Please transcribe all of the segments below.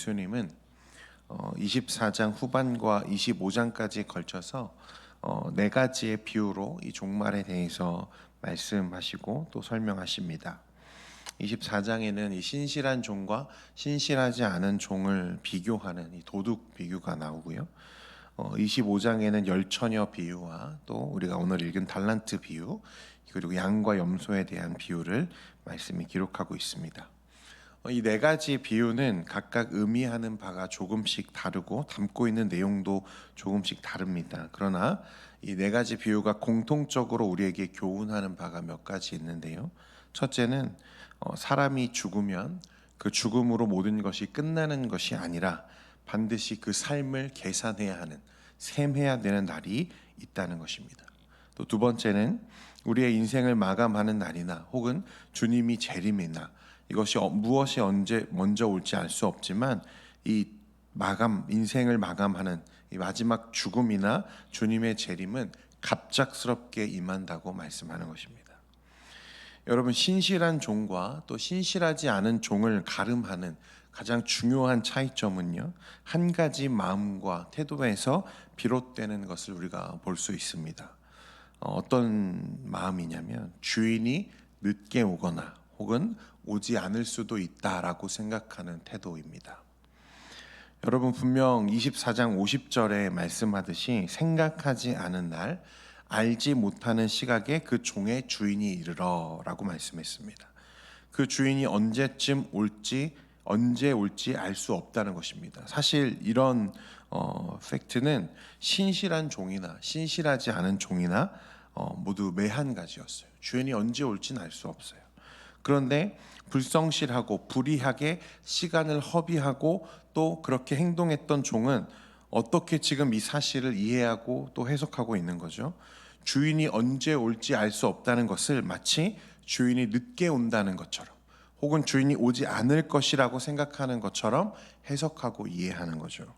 예수님은 24장 후반과 25장까지 걸쳐서 네 가지의 비유로 이 종말에 대해서 말씀하시고 또 설명하십니다. 24장에는 이 신실한 종과 신실하지 않은 종을 비교하는 이 도둑 비유가 나오고요. 25장에는 열처녀 비유와 또 우리가 오늘 읽은 달란트 비유, 그리고 양과 염소에 대한 비유를 말씀이 기록하고 있습니다. 이 네 가지 비유는 각각 의미하는 바가 조금씩 다르고 담고 있는 내용도 조금씩 다릅니다. 그러나 이 네 가지 비유가 공통적으로 우리에게 교훈하는 바가 몇 가지 있는데요. 첫째는 사람이 죽으면 그 죽음으로 모든 것이 끝나는 것이 아니라 반드시 그 삶을 계산해야 하는, 셈해야 되는 날이 있다는 것입니다. 또 두 번째는 우리의 인생을 마감하는 날이나 혹은 주님이 재림이나 이것이 무엇이 언제 먼저 올지 알 수 없지만 이 인생을 마감하는 이 마지막 죽음이나 주님의 재림은 갑작스럽게 임한다고 말씀하는 것입니다. 여러분, 신실한 종과 또 신실하지 않은 종을 가름하는 가장 중요한 차이점은요, 한 가지 마음과 태도에서 비롯되는 것을 우리가 볼 수 있습니다. 어떤 마음이냐면 주인이 늦게 오거나 혹은 오지 않을 수도 있다라고 생각하는 태도입니다. 여러분, 분명 24장 50절에 말씀하듯이 생각하지 않은 날, 알지 못하는 시각에 그 종의 주인이 이르러라고 말씀했습니다. 그 주인이 언제 올지 알 수 없다는 것입니다. 사실 이런 팩트는 신실한 종이나 신실하지 않은 종이나 모두 매한가지였어요. 주인이 언제 올지는 알 수 없어요. 그런데 불성실하고 불의하게 시간을 허비하고 또 그렇게 행동했던 종은 어떻게 지금 이 사실을 이해하고 또 해석하고 있는 거죠? 주인이 언제 올지 알 수 없다는 것을 마치 주인이 늦게 온다는 것처럼 혹은 주인이 오지 않을 것이라고 생각하는 것처럼 해석하고 이해하는 거죠.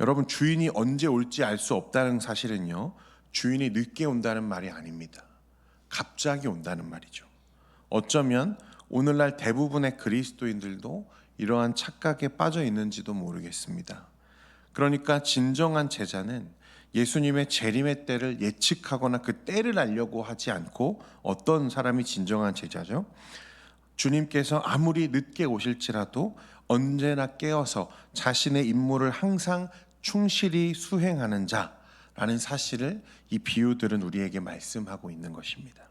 여러분, 주인이 언제 올지 알 수 없다는 사실은요, 주인이 늦게 온다는 말이 아닙니다. 갑자기 온다는 말이죠. 어쩌면 오늘날 대부분의 그리스도인들도 이러한 착각에 빠져 있는지도 모르겠습니다. 그러니까 진정한 제자는 예수님의 재림의 때를 예측하거나 그 때를 알려고 하지 않고, 어떤 사람이 진정한 제자죠? 주님께서 아무리 늦게 오실지라도 언제나 깨어서 자신의 임무를 항상 충실히 수행하는 자라는 사실을 이 비유들은 우리에게 말씀하고 있는 것입니다.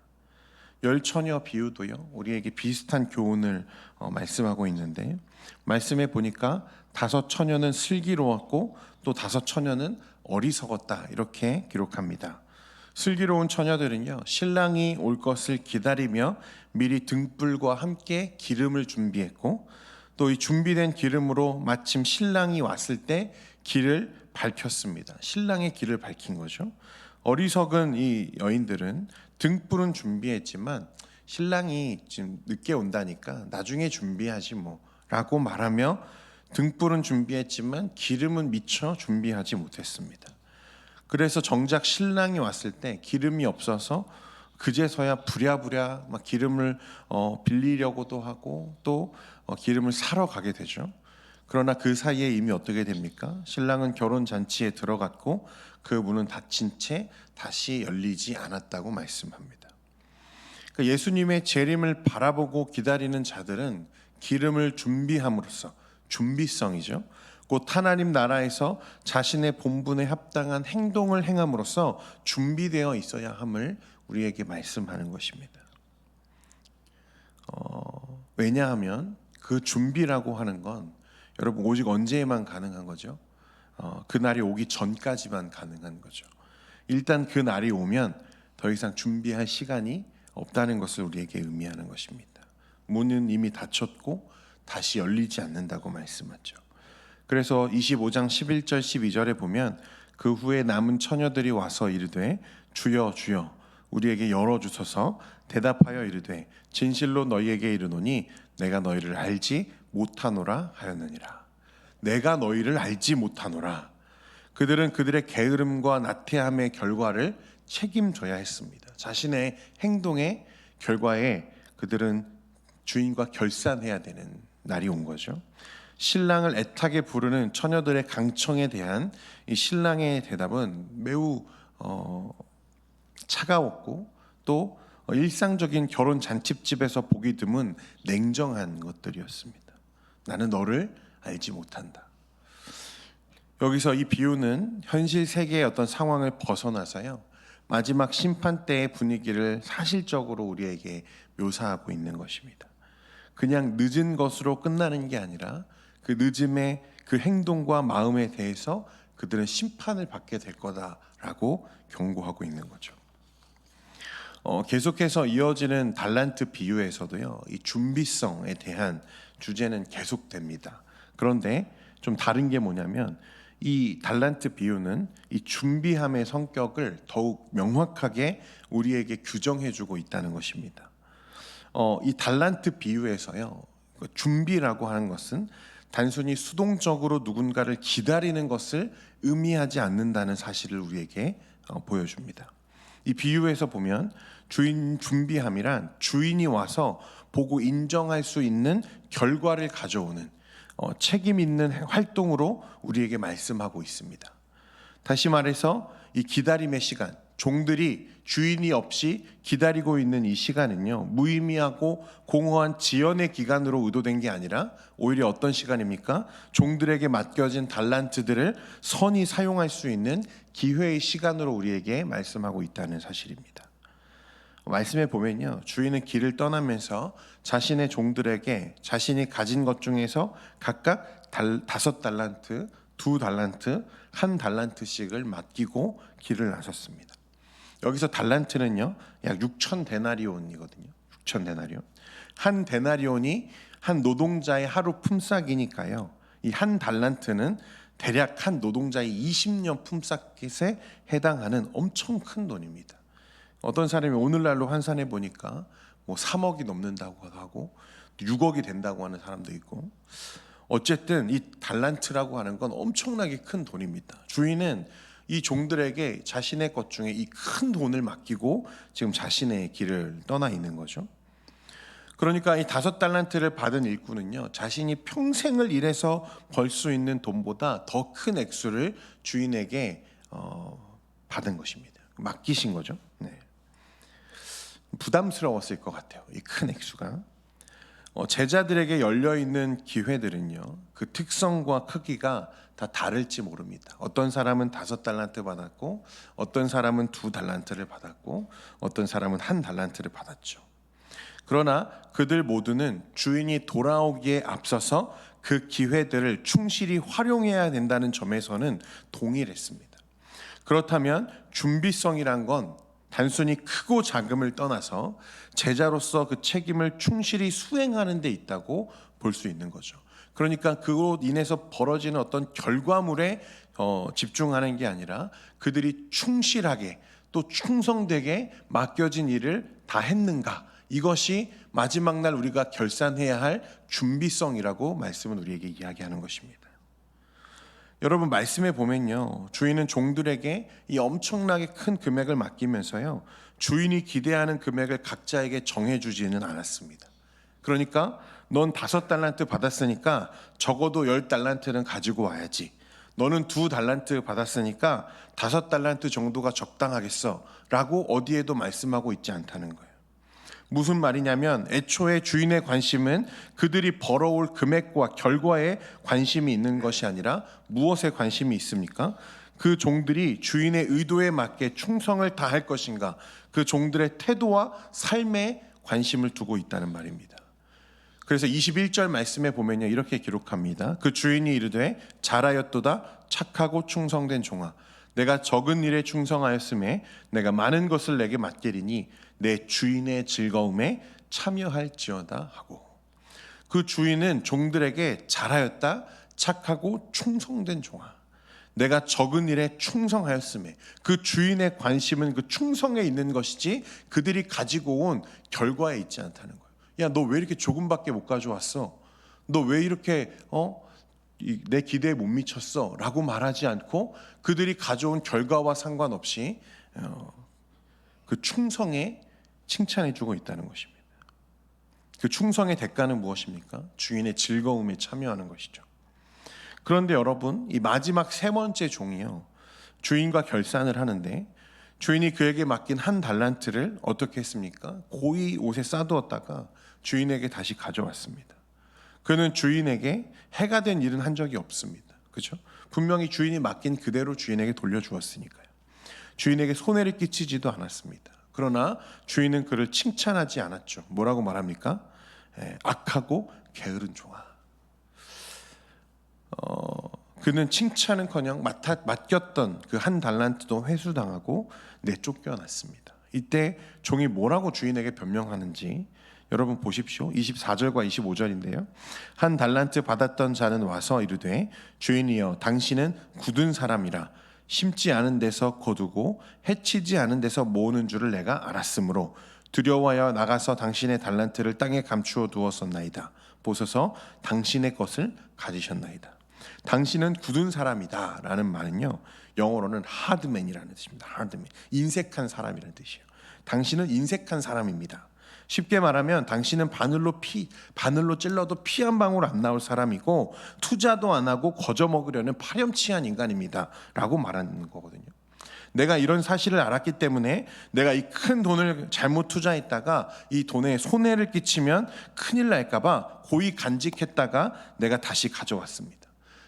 열처녀 비유도요, 우리에게 비슷한 교훈을 말씀하고 있는데, 말씀에 보니까 5처녀는 슬기로웠고 또 5처녀는 어리석었다, 이렇게 기록합니다. 슬기로운 처녀들은요, 신랑이 올 것을 기다리며 미리 등불과 함께 기름을 준비했고, 또 이 준비된 기름으로 마침 신랑이 왔을 때 길을 밝혔습니다. 신랑의 길을 밝힌 거죠. 어리석은 이 여인들은 등불은 준비했지만 신랑이 지금 늦게 온다니까 나중에 준비하지 라고 말하며 등불은 준비했지만 기름은 미처 준비하지 못했습니다. 그래서 정작 신랑이 왔을 때 기름이 없어서 그제서야 부랴부랴 막 기름을 빌리려고도 하고 또 기름을 사러 가게 되죠. 그러나 그 사이에 이미 어떻게 됩니까? 신랑은 결혼 잔치에 들어갔고 그 문은 닫힌 채 다시 열리지 않았다고 말씀합니다. 그러니까 예수님의 재림을 바라보고 기다리는 자들은 기름을 준비함으로써, 준비성이죠, 곧 하나님 나라에서 자신의 본분에 합당한 행동을 행함으로써 준비되어 있어야 함을 우리에게 말씀하는 것입니다. 왜냐하면 그 준비라고 하는 건 여러분 오직 언제에만 가능한 거죠? 그 날이 오기 전까지만 가능한 거죠. 일단 그 날이 오면 더 이상 준비할 시간이 없다는 것을 우리에게 의미하는 것입니다. 문은 이미 닫혔고 다시 열리지 않는다고 말씀하죠. 그래서 25장 11절 12절에 보면 그 후에 남은 처녀들이 와서 이르되 주여 주여 우리에게 열어주소서. 대답하여 이르되 진실로 너희에게 이르노니 내가 너희를 알지 못하노라 하였느니라. 내가 너희를 알지 못하노라. 그들은 그들의 게으름과 나태함의 결과를 책임져야 했습니다. 자신의 행동의 결과에 그들은 주인과 결산해야 되는 날이 온 거죠. 신랑을 애타게 부르는 처녀들의 강청에 대한 이 신랑의 대답은 매우 차가웠고 또 일상적인 결혼 잔치집에서 보기 드문 냉정한 것들이었습니다. 나는 너를 알지 못한다. 여기서 이 비유는 현실 세계의 어떤 상황을 벗어나서요, 마지막 심판 때의 분위기를 사실적으로 우리에게 묘사하고 있는 것입니다. 그냥 늦은 것으로 끝나는 게 아니라 그 늦음의 그 행동과 마음에 대해서 그들은 심판을 받게 될 거다라고 경고하고 있는 거죠. 계속해서 이어지는 달란트 비유에서도요, 이 준비성에 대한 주제는 계속됩니다. 그런데 좀 다른 게 뭐냐면 이 달란트 비유는 이 준비함의 성격을 더욱 명확하게 우리에게 규정해주고 있다는 것입니다. 이 달란트 비유에서요, 준비라고 하는 것은 단순히 수동적으로 누군가를 기다리는 것을 의미하지 않는다는 사실을 우리에게 보여줍니다. 이 비유에서 보면 주인 준비함이란 주인이 와서 보고 인정할 수 있는 결과를 가져오는 책임 있는 활동으로 우리에게 말씀하고 있습니다. 다시 말해서 이 기다림의 시간, 종들이 주인이 없이 기다리고 있는 이 시간은요, 무의미하고 공허한 지연의 기간으로 의도된 게 아니라 오히려 어떤 시간입니까? 종들에게 맡겨진 달란트들을 선히 사용할 수 있는 기회의 시간으로 우리에게 말씀하고 있다는 사실입니다. 말씀에 보면요, 주인은 길을 떠나면서 자신의 종들에게 자신이 가진 것 중에서 각각 5달란트, 2달란트, 1달란트씩을 맡기고 길을 나섰습니다. 여기서 달란트는요, 약 6천 데나리온이거든요. 6천 데나리온. 한 데나리온이 한 노동자의 하루 품삯이니까요. 이 한 달란트는 대략 한 노동자의 20년 품삯에 해당하는 엄청 큰 돈입니다. 어떤 사람이 오늘날로 환산해 보니까 뭐 3억이 넘는다고 하고 6억이 된다고 하는 사람도 있고, 어쨌든 이 달란트라고 하는 건 엄청나게 큰 돈입니다. 주인은 이 종들에게 자신의 것 중에 이 큰 돈을 맡기고 지금 자신의 길을 떠나 있는 거죠. 그러니까 이 5달란트를 받은 일꾼은요, 자신이 평생을 일해서 벌 수 있는 돈보다 더 큰 액수를 주인에게 받은 것입니다. 맡기신 거죠. 네. 부담스러웠을 것 같아요, 이 큰 액수가. 제자들에게 열려있는 기회들은요, 그 특성과 크기가 다 다를지 모릅니다. 어떤 사람은 5달란트 받았고, 어떤 사람은 2달란트를 받았고, 어떤 사람은 1달란트를 받았죠. 그러나 그들 모두는 주인이 돌아오기에 앞서서 그 기회들을 충실히 활용해야 된다는 점에서는 동일했습니다. 그렇다면 준비성이란 건 단순히 크고 작음을 떠나서 제자로서 그 책임을 충실히 수행하는 데 있다고 볼 수 있는 거죠. 그러니까 그로 인해서 벌어지는 어떤 결과물에 집중하는 게 아니라 그들이 충실하게 또 충성되게 맡겨진 일을 다 했는가, 이것이 마지막 날 우리가 결산해야 할 준비성이라고 말씀은 우리에게 이야기하는 것입니다. 여러분, 말씀에 보면요, 주인은 종들에게 이 엄청나게 큰 금액을 맡기면서요, 주인이 기대하는 금액을 각자에게 정해주지는 않았습니다. 그러니까 넌 5달란트 받았으니까 적어도 10달란트는 가지고 와야지, 너는 2달란트 받았으니까 5달란트 정도가 적당하겠어 라고 어디에도 말씀하고 있지 않다는 거예요. 무슨 말이냐면 애초에 주인의 관심은 그들이 벌어올 금액과 결과에 관심이 있는 것이 아니라 무엇에 관심이 있습니까? 그 종들이 주인의 의도에 맞게 충성을 다할 것인가, 그 종들의 태도와 삶에 관심을 두고 있다는 말입니다. 그래서 21절 말씀에 보면요, 이렇게 기록합니다. 그 주인이 이르되 잘하였도다 착하고 충성된 종아, 내가 적은 일에 충성하였음에 내가 많은 것을 내게 맡기리니 내 주인의 즐거움에 참여할지어다 하고, 그 주인은 종들에게 잘하였다 착하고 충성된 종아, 내가 적은 일에 충성하였음에, 그 주인의 관심은 그 충성에 있는 것이지 그들이 가지고 온 결과에 있지 않다는 거예요. 야, 너 왜 이렇게 조금밖에 못 가져왔어? 너 왜 이렇게 내 기대에 못 미쳤어? 라고 말하지 않고 그들이 가져온 결과와 상관없이 그 충성에 칭찬해 주고 있다는 것입니다. 그 충성의 대가는 무엇입니까? 주인의 즐거움에 참여하는 것이죠. 그런데 여러분, 이 마지막 세 번째 종이요, 주인과 결산을 하는데 주인이 그에게 맡긴 한 달란트를 어떻게 했습니까? 고이 옷에 싸두었다가 주인에게 다시 가져왔습니다. 그는 주인에게 해가 된 일은 한 적이 없습니다. 그렇죠? 분명히 주인이 맡긴 그대로 주인에게 돌려주었으니까요. 주인에게 손해를 끼치지도 않았습니다. 그러나 주인은 그를 칭찬하지 않았죠. 뭐라고 말합니까? 악하고 게으른 종아. 그는 칭찬은커녕 맡겼던 그 한 달란트도 회수당하고 내쫓겨났습니다. 이때 종이 뭐라고 주인에게 변명하는지 여러분 보십시오. 24절과 25절인데요. 한 달란트 받았던 자는 와서 이르되 주인이여 당신은 굳은 사람이라 심지 않은 데서 거두고 해치지 않은 데서 모으는 줄을 내가 알았으므로 두려워하여 나가서 당신의 달란트를 땅에 감추어 두었었나이다. 보소서 당신의 것을 가지셨나이다. 당신은 굳은 사람이다 라는 말은요, 영어로는 하드맨이라는 뜻입니다. 하드맨, 인색한 사람이라는 뜻이에요. 당신은 인색한 사람입니다. 쉽게 말하면 당신은 바늘로 찔러도 피 한 방울 안 나올 사람이고 투자도 안 하고 거저 먹으려는 파렴치한 인간입니다 라고 말하는 거거든요. 내가 이런 사실을 알았기 때문에 내가 이 큰 돈을 잘못 투자했다가 이 돈에 손해를 끼치면 큰일 날까 봐 고이 간직했다가 내가 다시 가져왔습니다.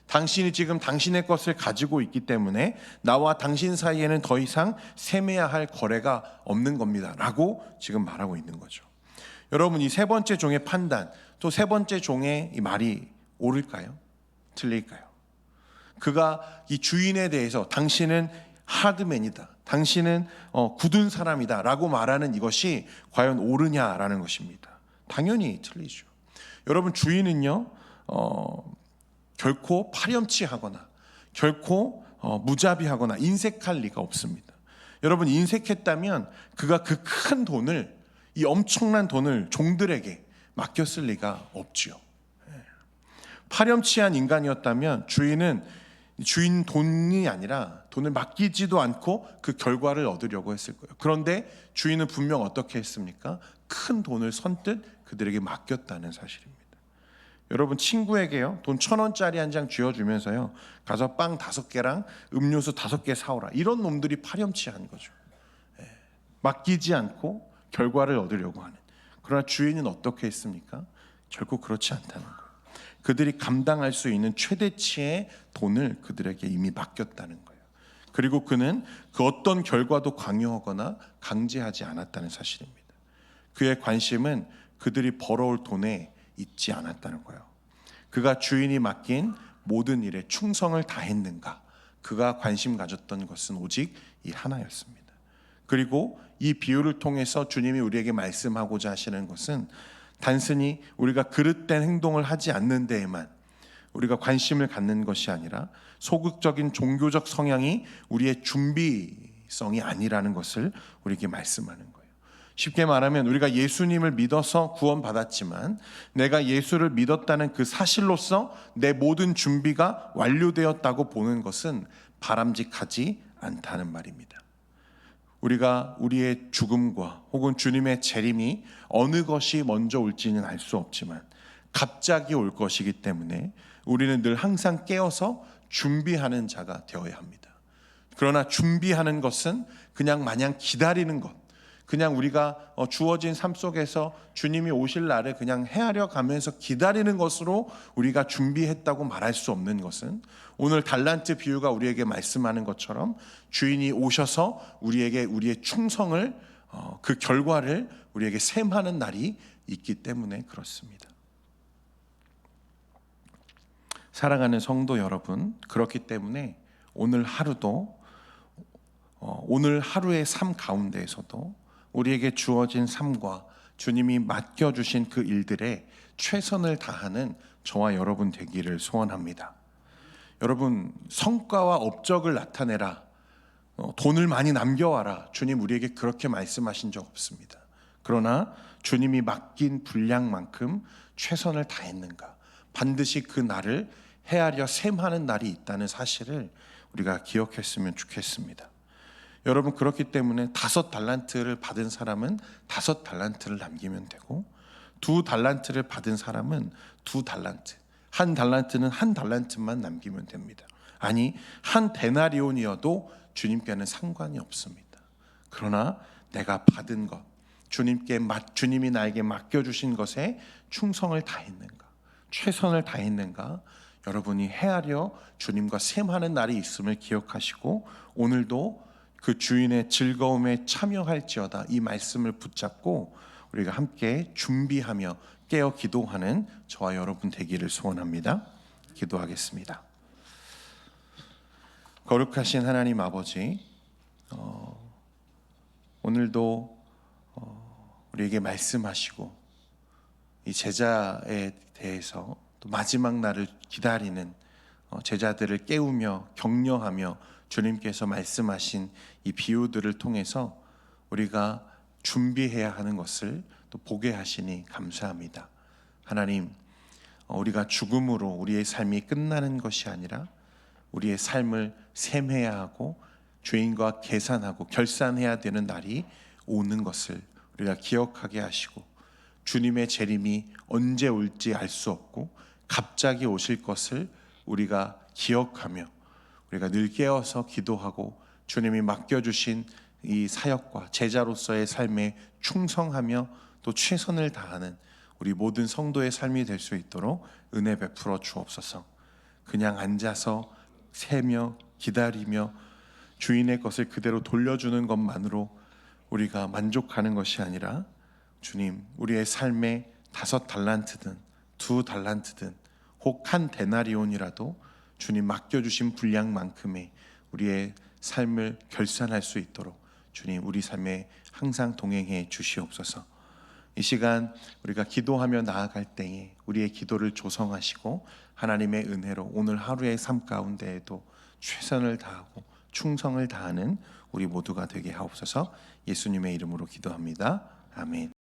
당신이 지금 당신의 것을 가지고 있기 때문에 나와 당신 사이에는 더 이상 셈해야 할 거래가 없는 겁니다 라고 지금 말하고 있는 거죠. 여러분, 이 세 번째 종의 판단, 또 세 번째 종의 이 말이 옳을까요? 틀릴까요? 그가 이 주인에 대해서 당신은 하드맨이다, 당신은 굳은 사람이다 라고 말하는 이것이 과연 옳으냐라는 것입니다. 당연히 틀리죠. 여러분, 주인은요 결코 파렴치하거나 결코 무자비하거나 인색할 리가 없습니다. 여러분, 인색했다면 그가 그 큰 돈을, 이 엄청난 돈을 종들에게 맡겼을 리가 없지요. 파렴치한 인간이었다면 주인은 주인 돈이 아니라 돈을 맡기지도 않고 그 결과를 얻으려고 했을 거예요. 그런데 주인은 분명 어떻게 했습니까? 큰 돈을 선뜻 그들에게 맡겼다는 사실입니다. 여러분, 친구에게요 돈 1,000원짜리 한 장 쥐어주면서요 가서 빵 5개랑 음료수 5개 사오라, 이런 놈들이 파렴치한 거죠. 맡기지 않고 결과를 얻으려고 하는. 그러나 주인은 어떻게 했습니까? 결코 그렇지 않다는 거예요. 그들이 감당할 수 있는 최대치의 돈을 그들에게 이미 맡겼다는 거예요. 그리고 그는 그 어떤 결과도 강요하거나 강제하지 않았다는 사실입니다. 그의 관심은 그들이 벌어올 돈에 있지 않았다는 거예요. 그가 주인이 맡긴 모든 일에 충성을 다했는가, 그가 관심 가졌던 것은 오직 이 하나였습니다. 그리고 이 비유를 통해서 주님이 우리에게 말씀하고자 하시는 것은 단순히 우리가 그릇된 행동을 하지 않는 데에만 우리가 관심을 갖는 것이 아니라 소극적인 종교적 성향이 우리의 준비성이 아니라는 것을 우리에게 말씀하는 거예요. 쉽게 말하면 우리가 예수님을 믿어서 구원받았지만 내가 예수를 믿었다는 그 사실로서 내 모든 준비가 완료되었다고 보는 것은 바람직하지 않다는 말입니다. 우리가 우리의 죽음과 혹은 주님의 재림이 어느 것이 먼저 올지는 알 수 없지만 갑자기 올 것이기 때문에 우리는 늘 항상 깨어서 준비하는 자가 되어야 합니다. 그러나 준비하는 것은 그냥 마냥 기다리는 것, 그냥 우리가 주어진 삶 속에서 주님이 오실 날을 그냥 헤아려 가면서 기다리는 것으로 우리가 준비했다고 말할 수 없는 것은 오늘 달란트 비유가 우리에게 말씀하는 것처럼 주인이 오셔서 우리에게 우리의 충성을 그 결과를 우리에게 셈하는 날이 있기 때문에 그렇습니다. 사랑하는 성도 여러분, 그렇기 때문에 오늘 하루도 오늘 하루의 삶 가운데에서도 우리에게 주어진 삶과 주님이 맡겨주신 그 일들에 최선을 다하는 저와 여러분 되기를 소원합니다. 여러분, 성과와 업적을 나타내라, 돈을 많이 남겨와라, 주님 우리에게 그렇게 말씀하신 적 없습니다. 그러나 주님이 맡긴 분량만큼 최선을 다했는가, 반드시 그 날을 헤아려 셈하는 날이 있다는 사실을 우리가 기억했으면 좋겠습니다. 여러분, 그렇기 때문에 5달란트를 받은 사람은 5달란트를 남기면 되고 2달란트를 받은 사람은 2달란트, 한 달란트는 한 달란트만 남기면 됩니다. 아니, 한 데나리온이어도 주님께는 상관이 없습니다. 그러나 내가 받은 것, 주님이 나에게 맡겨주신 것에 충성을 다했는가, 최선을 다했는가, 여러분이 헤아려 주님과 셈하는 날이 있음을 기억하시고, 오늘도 그 주인의 즐거움에 참여할지어다 이 말씀을 붙잡고 우리가 함께 준비하며 깨어 기도하는 저와 여러분 되기를 소원합니다. 기도하겠습니다. 거룩하신 하나님 아버지, 오늘도 우리에게 말씀하시고 이 제자에 대해서 또 마지막 날을 기다리는 제자들을 깨우며 격려하며 주님께서 말씀하신 이 비유들을 통해서 우리가 준비해야 하는 것을 또 보게 하시니 감사합니다. 하나님, 우리가 죽음으로 우리의 삶이 끝나는 것이 아니라 우리의 삶을 셈해야 하고 죄인과 계산하고 결산해야 되는 날이 오는 것을 우리가 기억하게 하시고, 주님의 재림이 언제 올지 알 수 없고 갑자기 오실 것을 우리가 기억하며 우리가 늘 깨어서 기도하고 주님이 맡겨주신 이 사역과 제자로서의 삶에 충성하며 또 최선을 다하는 우리 모든 성도의 삶이 될 수 있도록 은혜 베풀어 주옵소서. 그냥 앉아서 세며 기다리며 주인의 것을 그대로 돌려주는 것만으로 우리가 만족하는 것이 아니라, 주님, 우리의 삶에 5달란트든 2달란트든 혹 한 데나리온이라도 주님 맡겨주신 분량만큼의 우리의 삶을 결산할 수 있도록 주님 우리 삶에 항상 동행해 주시옵소서. 이 시간 우리가 기도하며 나아갈 때에 우리의 기도를 조성하시고 하나님의 은혜로 오늘 하루의 삶 가운데에도 최선을 다하고 충성을 다하는 우리 모두가 되게 하옵소서. 예수님의 이름으로 기도합니다. 아멘.